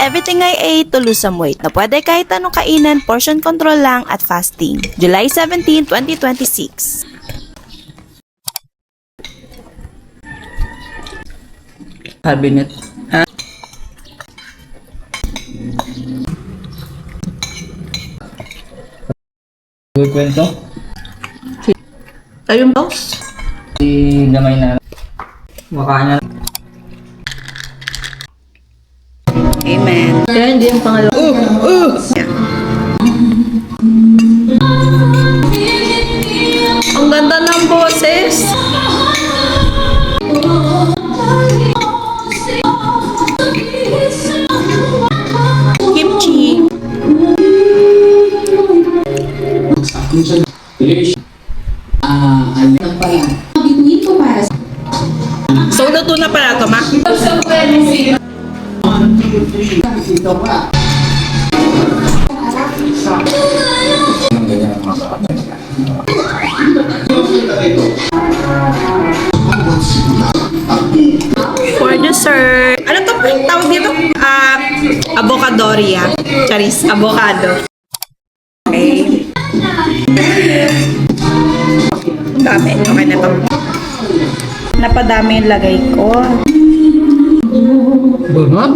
everything I ate to lose some weight na pwede kahit anong kainan, portion control lang at fasting. July 17, 2026. Cabinet. Kwento? Ayun boss. Si gamay na mukha niya. Amen. Kaya hindi yung pangalawa. Yeah. Ang ganda ng boses. Kimchi. So, luto na pala ito, ma? For dessert, ano to tawag dito? Avocadoria. Charis, avocado. Okay. Dami. Okay na to. Napadami yung lagay ko. Bunot?